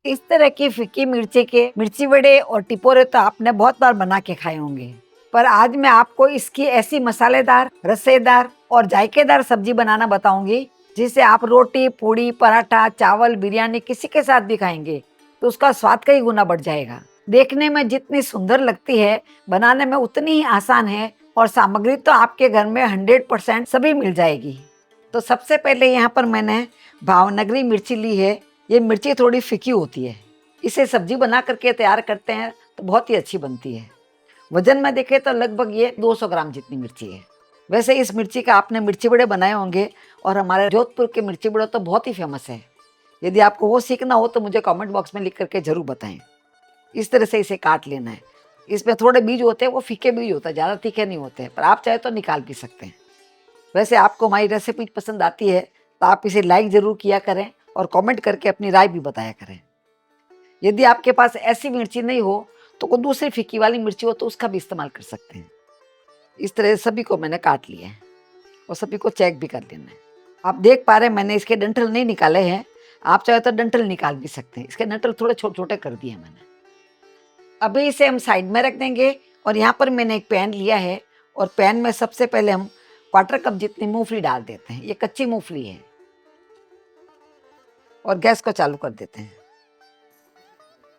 इस तरह की फीकी मिर्ची के मिर्ची वड़े और टिपोरे तो आपने बहुत बार बना के खाए होंगे, पर आज मैं आपको इसकी ऐसी मसालेदार, रसेदार और जायकेदार सब्जी बनाना बताऊंगी जिसे आप रोटी, पूड़ी, पराठा, चावल, बिरयानी किसी के साथ भी खाएंगे तो उसका स्वाद कई गुना बढ़ जाएगा। देखने में जितनी सुंदर लगती है, बनाने में उतनी ही आसान है और सामग्री तो आपके घर में 100% सभी मिल जाएगी। तो सबसे पहले यहाँ पर मैंने भावनगरी मिर्ची ली है। ये मिर्ची थोड़ी फीकी होती है, इसे सब्जी बना करके तैयार करते हैं तो बहुत ही अच्छी बनती है। वजन में देखें तो लगभग ये 200 ग्राम जितनी मिर्ची है। वैसे इस मिर्ची का आपने मिर्ची बड़े बनाए होंगे और हमारे जोधपुर के मिर्ची बड़े तो बहुत ही फेमस है। यदि आपको वो सीखना हो तो मुझे कमेंट बॉक्स में लिख करके जरूर बताएं। इस तरह से इसे काट लेना है। इसमें थोड़े बीज होते हैं, वो फीके बीज होते हैं, ज़्यादा तीखे नहीं होते हैं, पर आप चाहे तो निकाल भी सकते हैं। वैसे आपको हमारी रेसिपी पसंद आती है तो आप इसे लाइक ज़रूर किया करें और कमेंट करके अपनी राय भी बताया करें। यदि आपके पास ऐसी मिर्ची नहीं हो तो कोई दूसरी फीकी वाली मिर्ची हो तो उसका भी इस्तेमाल कर सकते हैं। इस तरह सभी को मैंने काट लिया है और सभी को चेक भी कर लेना है। आप देख पा रहे हैं मैंने इसके डंठल नहीं निकाले हैं, आप चाहे तो डंठल निकाल भी सकते हैं। इसके डंठल थोड़े छोटे छोटे कर दिए हैं मैंने। अभी इसे हम साइड में रख देंगे और यहाँ पर मैंने एक पैन लिया है और पैन में सबसे पहले हम 1/4 कप जितनी मूंगफली डाल देते हैं। ये कच्ची मूंगफली है और गैस को चालू कर देते हैं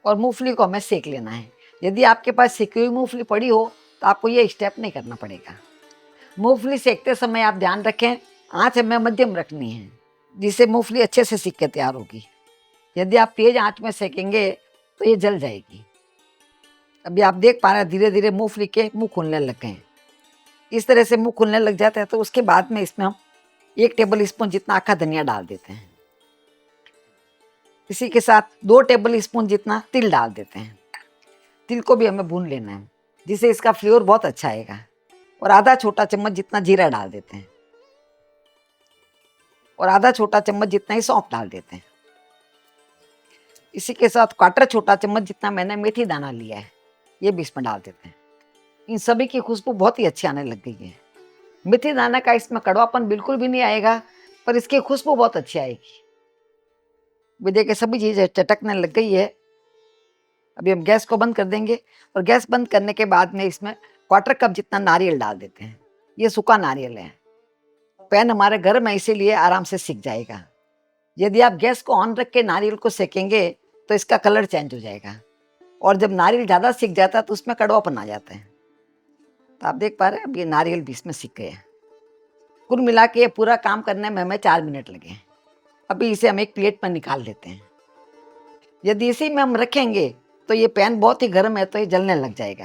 और मूंगफली को हमें सेक लेना है। यदि आपके पास सेकी हुई मूंगफली पड़ी हो तो आपको ये स्टेप नहीं करना पड़ेगा। मूंगफली सेकते समय आप ध्यान रखें, आंच हमें मध्यम रखनी है जिससे मूंगफली अच्छे से सीख के तैयार होगी। यदि आप तेज आंच में सेकेंगे तो ये जल जाएगी। अभी आप देख पा रहे हैं धीरे धीरे मूंगफली के मुंह खुलने लग गए हैं। इस तरह से मुंह खुलने लग जाता है तो उसके बाद में इसमें हम 1 टेबल स्पून जितना आखा धनिया डाल देते हैं। इसी के साथ 2 टेबल स्पून जितना तिल डाल देते हैं। तिल को भी हमें भून लेना है जिससे इसका फ्लेवर बहुत अच्छा आएगा। और आधा छोटा चम्मच जितना जीरा डाल देते हैं और आधा छोटा चम्मच जितना ही सौंफ डाल देते हैं। इसी के साथ 1/4 छोटा चम्मच जितना मैंने मेथी दाना लिया है, ये भी इसमें डाल देते हैं। इन सभी की खुशबू बहुत ही अच्छी आने लग गई है। मेथी दाना का इसमें कड़वापन बिल्कुल भी नहीं आएगा, पर इसकी खुशबू बहुत अच्छी आएगी। वो देखिए सभी चीज़ें चटकने लग गई है। अभी हम गैस को बंद कर देंगे और गैस बंद करने के बाद में इसमें 1/4 कप जितना नारियल डाल देते हैं। ये सूखा नारियल है। पैन हमारे घर में इसीलिए आराम से सिक जाएगा। यदि आप गैस को ऑन रख के नारियल को सेकेंगे तो इसका कलर चेंज हो जाएगा और जब नारियल ज़्यादा सिक जाता है तो उसमें कड़वापन आ जाता है। तो आप देख पा रहे हैं अब ये नारियल भी इसमें सिक गया। कुल मिला के ये पूरा काम करने में हमें 4 मिनट लगे। अभी इसे हम एक प्लेट पर निकाल लेते हैं। यदि इसी में हम रखेंगे तो ये पैन बहुत ही गर्म है तो ये जलने लग जाएगा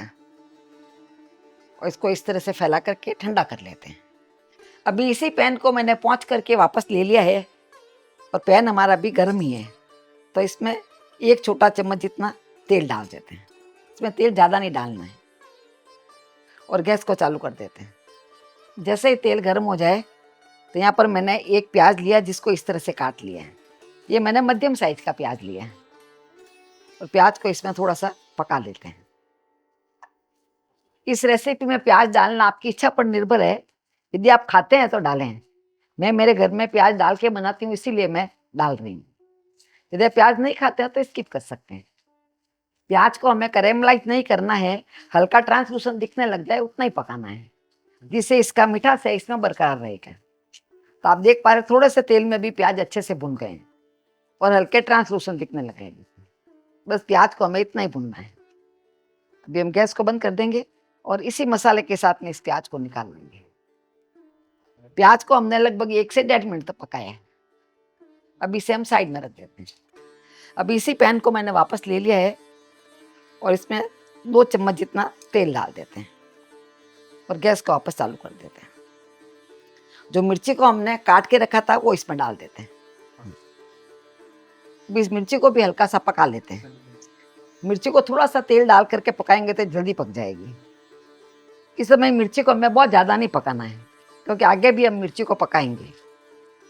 और इसको इस तरह से फैला करके ठंडा कर लेते हैं। अभी इसी पैन को मैंने पहुँच करके वापस ले लिया है और पैन हमारा भी गर्म ही है तो इसमें 1 छोटा चम्मच जितना तेल डाल देते हैं। इसमें तेल ज़्यादा नहीं डालना है और गैस को चालू कर देते हैं। जैसे ही तेल गर्म हो जाए तो यहाँ पर मैंने एक प्याज लिया जिसको इस तरह से काट लिया है। ये मैंने मध्यम साइज का प्याज लिया है और प्याज को इसमें थोड़ा सा पका लेते हैं। इस रेसिपी में प्याज डालना आपकी इच्छा पर निर्भर है। यदि आप खाते हैं तो डालें। मैं मेरे घर में प्याज डाल के बनाती हूँ इसीलिए मैं डाल रही हूँ। यदि प्याज नहीं खाते हैं तो स्किप कर सकते हैं। प्याज को हमें कैरेमलाइज नहीं करना है, हल्का ट्रांसलूसेंट दिखने लग जाए उतना ही पकाना है जिससे इसका मिठास है इसमें बरकरार रहेगा। तो आप देख पा रहे थोड़े से तेल में भी प्याज अच्छे से भुन गए हैं और हल्के ट्रांसलूसेंट दिखने लगे। बस प्याज को हमें इतना ही भुनना है। अभी हम गैस को बंद कर देंगे और इसी मसाले के साथ में इस प्याज को निकाल लेंगे। प्याज को हमने लगभग 1 से 1.5 मिनट तक पकाया है। अब इसे हम साइड में रख देते हैं। अभी इसी पैन को मैंने वापस ले लिया है और इसमें 2 चम्मच जितना तेल डाल देते हैं और गैस को वापस चालू कर देते हैं। जो मिर्ची को हमने काट के रखा था वो इसमें डाल देते हैं। अब इस मिर्ची को भी हल्का सा पका लेते हैं। मिर्ची को थोड़ा सा तेल डाल करके पकाएंगे तो जल्दी पक जाएगी। इस समय मिर्ची को हमें बहुत ज़्यादा नहीं पकाना है क्योंकि आगे भी हम मिर्ची को पकाएंगे।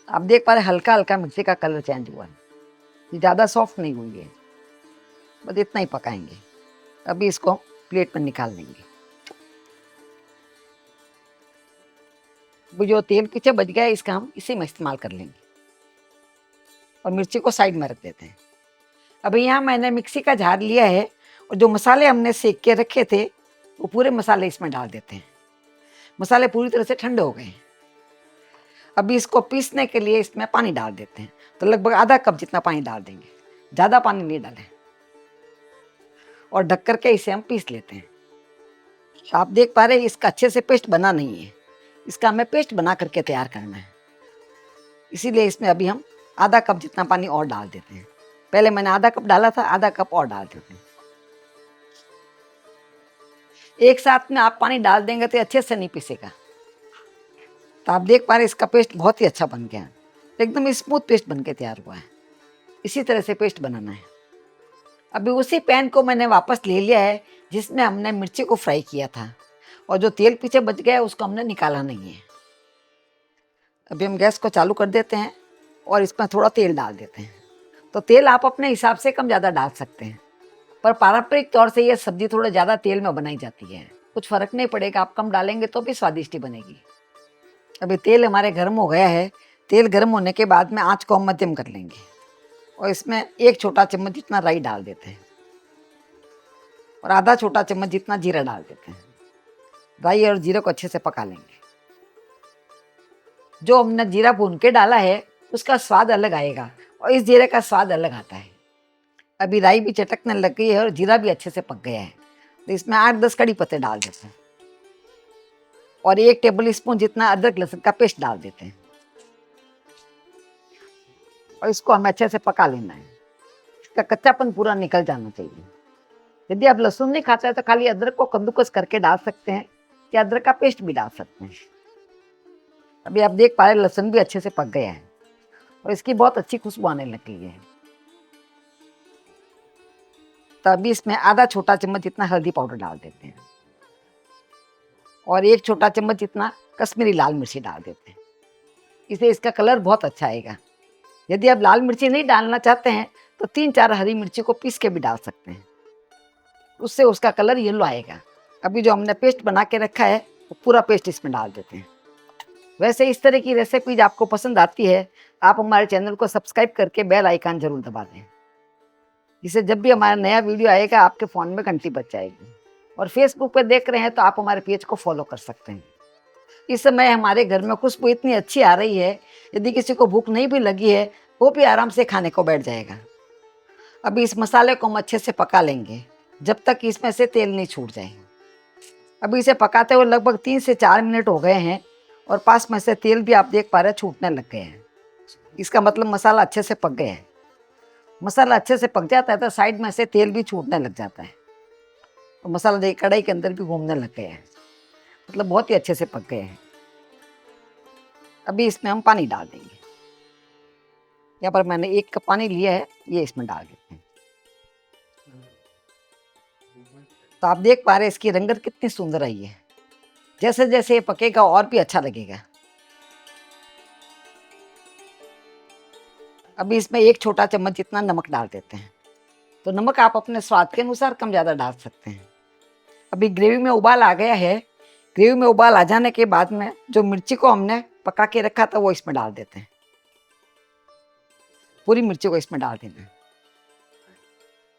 आप देख पा रहे हल्का हल्का मिर्ची का कलर चेंज हुआ है, ये ज़्यादा सॉफ्ट नहीं हुई है, बस इतना ही पकाएंगे। अभी इसको प्लेट पर निकाल लेंगे। वो जो तेल पीछे बच गया है इसका हम इसी में इस्तेमाल कर लेंगे और मिर्ची को साइड में रख देते हैं। अभी यहाँ मैंने मिक्सी का जार लिया है और जो मसाले हमने सेक के रखे थे वो पूरे मसाले इसमें डाल देते हैं। मसाले पूरी तरह से ठंडे हो गए हैं। अभी इसको पीसने के लिए इसमें पानी डाल देते हैं। तो लगभग आधा कप जितना पानी डाल देंगे, ज़्यादा पानी नहीं डालें, और ढक करके इसे हम पीस लेते हैं। तो आप देख पा रहे हैं इसका अच्छे से पेस्ट बना नहीं है, इसका हमें पेस्ट बना करके तैयार करना है। इसीलिए इसमें अभी हम आधा कप जितना पानी और डाल देते हैं। पहले मैंने आधा कप डाला था, आधा कप और डाल देते हैं। एक साथ में आप पानी डाल देंगे तो अच्छे से नहीं पीसेगा। तो आप देख पा रहे हैं इसका पेस्ट बहुत ही अच्छा बन गया है, एकदम स्मूथ पेस्ट बन के तैयार हुआ है। इसी तरह से पेस्ट बनाना है। अभी उसी पैन को मैंने वापस ले लिया है जिसमें हमने मिर्ची को फ्राई किया था, और जो तेल पीछे बच गया है उसको हमने निकाला नहीं है। अभी हम गैस को चालू कर देते हैं और इसमें थोड़ा तेल डाल देते हैं। तो तेल आप अपने हिसाब से कम ज़्यादा डाल सकते हैं, पर पारंपरिक तौर से ये सब्जी थोड़ा ज़्यादा तेल में बनाई जाती है। कुछ फ़र्क नहीं पड़ेगा, आप कम डालेंगे तो भी स्वादिष्ट बनेगी। अभी तेल हमारे गर्म हो गया है। तेल गर्म होने के बाद में आँच को हम मध्यम कर लेंगे और इसमें 1 छोटा चम्मच जितना राई डाल देते हैं और आधा छोटा चम्मच जितना जीरा डाल देते हैं। राई और जीरे को अच्छे से पका लेंगे। जो हमने जीरा भून के डाला है उसका स्वाद अलग आएगा और इस जीरे का स्वाद अलग आता है। अभी राई भी चटकने लग गई है और जीरा भी अच्छे से पक गया है। तो इसमें 8-10 कड़ी पत्ते डाल देते हैं और 1 टेबल स्पून जितना अदरक लहसुन का पेस्ट डाल देते हैं और इसको हमें अच्छे से पका लेना है। इसका कच्चापन पूरा निकल जाना चाहिए। यदि आप लहसुन नहीं खाते हैं तो खाली अदरक को कद्दूकस करके डाल सकते हैं या अदरक का पेस्ट भी डाल सकते हैं। अभी आप देख पा रहे लहसुन भी अच्छे से पक गया है और इसकी बहुत अच्छी खुशबू आने लग गई है। तो अभी इसमें आधा छोटा चम्मच जितना हल्दी पाउडर डाल देते हैं और 1 छोटा चम्मच जितना कश्मीरी लाल मिर्ची डाल देते हैं। इससे इसका कलर बहुत अच्छा आएगा। यदि आप लाल मिर्ची नहीं डालना चाहते हैं तो 3-4 हरी मिर्ची को पीस के भी डाल सकते हैं, उससे उसका कलर येलो आएगा। अभी जो हमने पेस्ट बना के रखा है वो पूरा पेस्ट इसमें डाल देते हैं। वैसे इस तरह की रेसिपीज आपको पसंद आती है, आप हमारे चैनल को सब्सक्राइब करके बेल आइकन जरूर दबा दें, जिससे जब भी हमारा नया वीडियो आएगा आपके फ़ोन में घंटी बज जाएगी। और फेसबुक पे देख रहे हैं तो आप हमारे पेज को फॉलो कर सकते हैं। इस समय हमारे घर में खुशबू इतनी अच्छी आ रही है, यदि किसी को भूख नहीं भी लगी है वो भी आराम से खाने को बैठ जाएगा। अभी इस मसाले को हम अच्छे से पका लेंगे जब तक इसमें से तेल नहीं छूट जाए। अभी इसे पकाते हुए लगभग 3 से 4 मिनट हो गए हैं और पास में से तेल भी आप देख पा रहे हैं छूटने लग गए हैं। इसका मतलब मसाला अच्छे से पक गया है। मसाला अच्छे से पक जाता है तो साइड में से तेल भी छूटने लग जाता है और मसाला देखिए कढ़ाई के अंदर भी घूमने लग गया है, मतलब बहुत ही अच्छे से पक गए हैं। अभी इसमें हम पानी डाल देंगे। यहाँ पर मैंने 1 कप पानी लिया है, ये इसमें डाल देते हैं। तो आप देख पा रहे हैं इसकी रंगत कितनी सुंदर आई है। जैसे जैसे ये पकेगा और भी अच्छा लगेगा। अभी इसमें 1 छोटा चम्मच जितना नमक डाल देते हैं। तो नमक आप अपने स्वाद के अनुसार कम ज़्यादा डाल सकते हैं। अभी ग्रेवी में उबाल आ गया है। ग्रेवी में उबाल आ जाने के बाद में जो मिर्ची को हमने पका के रखा था वो इसमें डाल देते हैं। पूरी मिर्ची को इसमें डाल देना है।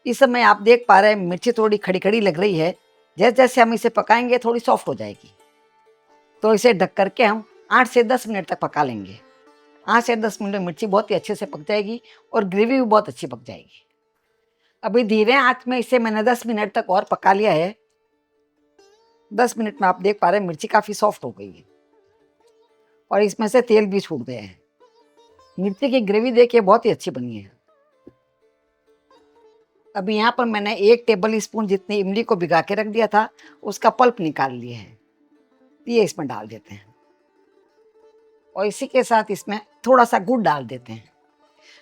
इस समय आप देख पा रहे हैं मिर्ची थोड़ी खड़ी खड़ी लग रही है। जैसे जैसे हम इसे पकाएंगे थोड़ी सॉफ्ट हो जाएगी। तो इसे ढक करके हम 8 से 10 मिनट तक पका लेंगे। 8 से 10 मिनट में मिर्ची बहुत ही अच्छे से पक जाएगी और ग्रेवी भी बहुत अच्छी पक जाएगी। अभी धीरे आंच में इसे मैंने 10 मिनट तक और पका लिया है। 10 मिनट में आप देख पा रहे हैं मिर्ची काफ़ी सॉफ्ट हो गई है और इसमें से तेल भी छूट गया है। मिर्ची की ग्रेवी देखिए बहुत ही अच्छी बनी है। अभी यहाँ पर मैंने 1 टेबल स्पून जितनी इमली को भिगा के रख दिया था उसका पल्प निकाल लिया है, ये इसमें डाल देते हैं और इसी के साथ इसमें थोड़ा सा गुड़ डाल देते हैं।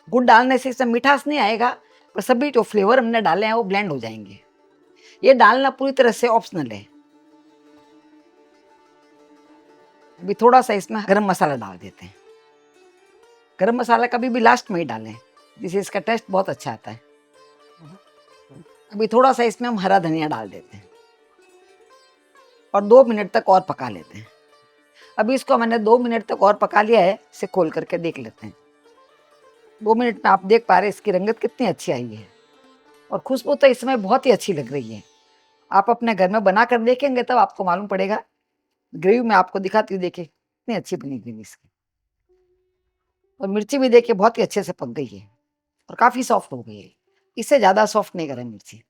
गुड़ डालने से इसमें मिठास नहीं आएगा, पर सभी जो फ्लेवर हमने डाले हैं वो ब्लेंड हो जाएंगे। ये डालना पूरी तरह से ऑप्शनल है। अभी थोड़ा सा इसमें गरम मसाला डाल देते हैं। गरम मसाला कभी भी लास्ट में ही डालें, जिससे इसका टेस्ट बहुत अच्छा आता है। अभी थोड़ा सा इसमें हम हरा धनिया डाल देते हैं और 2 मिनट तक और पका लेते हैं। अभी इसको मैंने 2 मिनट तक और पका लिया है। इसे खोल करके देख लेते हैं। 2 मिनट में आप देख पा रहे हैं इसकी रंगत कितनी अच्छी आई है। और खुशबू तो इस समय बहुत ही अच्छी लग रही है। आप अपने घर में बना कर देखेंगे तब आपको मालूम पड़ेगा। ग्रेवी मैं आपको दिखाती हूँ, देखिए कितनी अच्छी बनी ग्रेवी इसकी। और मिर्ची भी देखिए बहुत ही अच्छे से पक गई है और काफ़ी सॉफ्ट हो गई है। इससे ज़्यादा सॉफ्ट नहीं करें मिर्ची,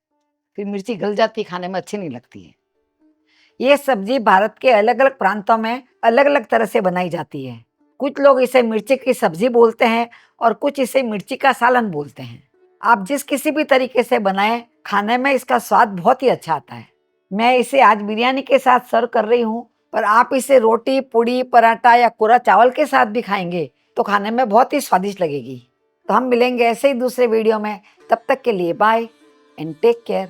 फिर मिर्ची गल जाती है, खाने में अच्छी नहीं लगती है। ये सब्जी भारत के अलग अलग प्रांतों में अलग अलग तरह से बनाई जाती है। कुछ लोग इसे मिर्ची की सब्जी बोलते हैं और कुछ इसे मिर्ची का सालन बोलते हैं। आप जिस किसी भी तरीके से बनाएं, खाने में इसका स्वाद बहुत ही अच्छा आता है। मैं इसे आज बिरयानी के साथ सर्व कर रही हूँ, पर आप इसे रोटी, पूड़ी, पराठा या कोरा चावल के साथ भी खाएंगे तो खाने में बहुत ही स्वादिष्ट लगेगी। तो हम मिलेंगे ऐसे ही दूसरे वीडियो में। तब तक के लिए बाय एंड टेक केयर।